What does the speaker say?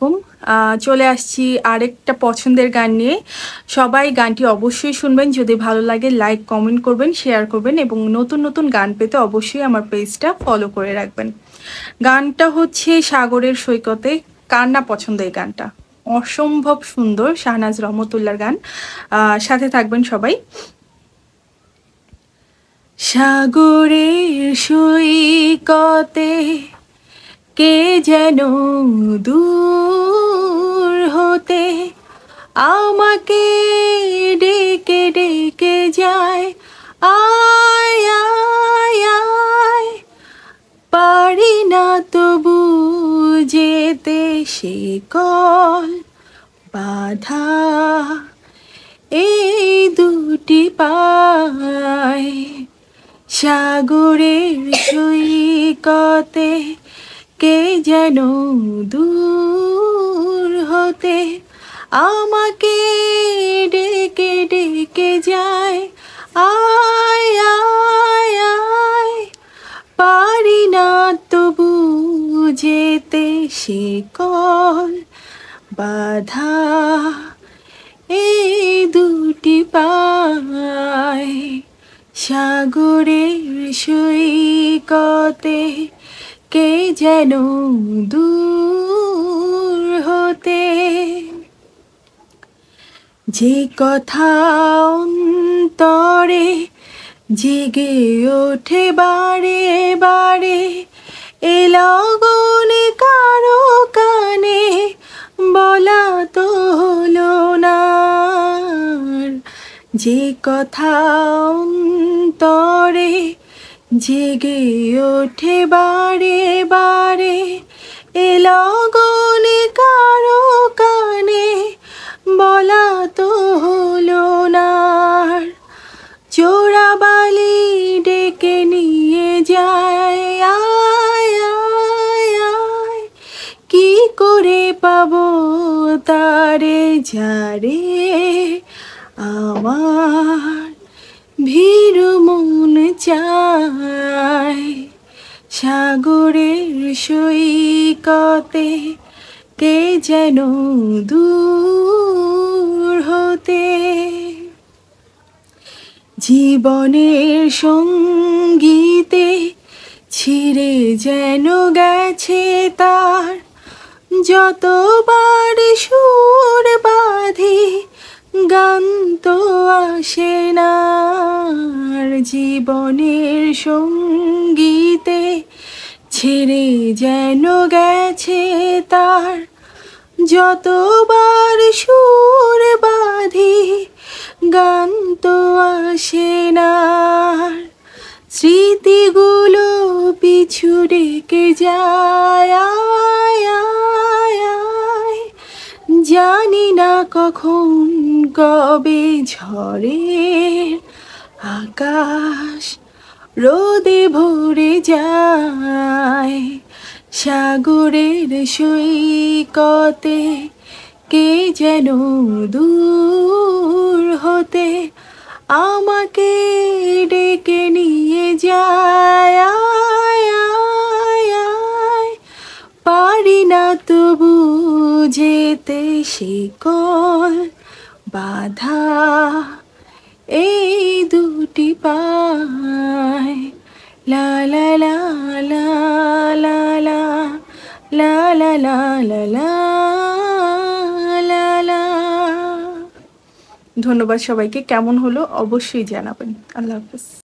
আলাইকুম। চলে আসছি আরেকটা পছন্দের গান নিয়ে। সবাই গানটি অবশ্যই শুনবেন, যদি ভালো লাগে লাইক কমেন্ট করবেন, শেয়ার করবেন এবং নতুন নতুন গান পেতে অবশ্যই আমার পেজটা ফলো করে রাখবেন। গানটা হচ্ছে সাগরের সৈকতে। কার না পছন্দ এই গানটা, অসম্ভব সুন্দর, শাহনাজ রহমতুল্লাহর গান। সাথে থাকবেন সবাই। সাগরের সৈকতে কে যেন দূর হতে আমাকে ডেকে ডেকে যায়, আয় আয় আয়, পারি না তবু যেতে, সে কল বাধা এই দুটি পায়। সাগরের সৈকতে কে যেন দূর হতে আমাকে ডেকে ডেকে যায়, আয় আয় আয়, পারি না তবু যেতে, সে কল বাধা এই দুটি পায়। সাগরের সৈকতে কে যেন দূর হতে, যে কথা অন্তরে জেগে ওঠে বারে বারে, এ লগনে কারো কানে বলা তো হলো না। যে কথা অন্তরে জেগে ওঠে বারে বারে, এ লগনে কারো কানে বলা তো হলো না। চোরাবালি ডেকে নিয়ে যায়, আয় আয় আয়, কি করে পাবো তারে যারে আমার ভীরু মন চায়। সাগরের সৈকতে কে যেন দূর হতে, জীবনের সঙ্গীতে ছিঁড়ে যেন গেছে তার, যতবার সুর বাঁধি গান তো আসে না। জীবনের সঙ্গীতে ছেড়ে যেন গেছে তার, যতবার সুর বাঁধি গান তো আসে না। স্মৃতিগুলো পিছু ডেকে যায়, আয় আয় আয়, জানি না কখন কবে ঝড়ের আকাশ রোদে ভরে যায়। সাগরের সৈকতে কে যেন দূর হতে আমাকে ডেকে নিয়ে যায়, আয় আয় আয়, পারি না তবু যেতে, সে কল বাধা এই দুটি পায়। লা লা লা লা লা লা লা লা লা লা লা লা। ধন্যবাদ সবাইকে। কেমন হলো অবশ্যই জানাবেন। আল্লাহ হাফেজ।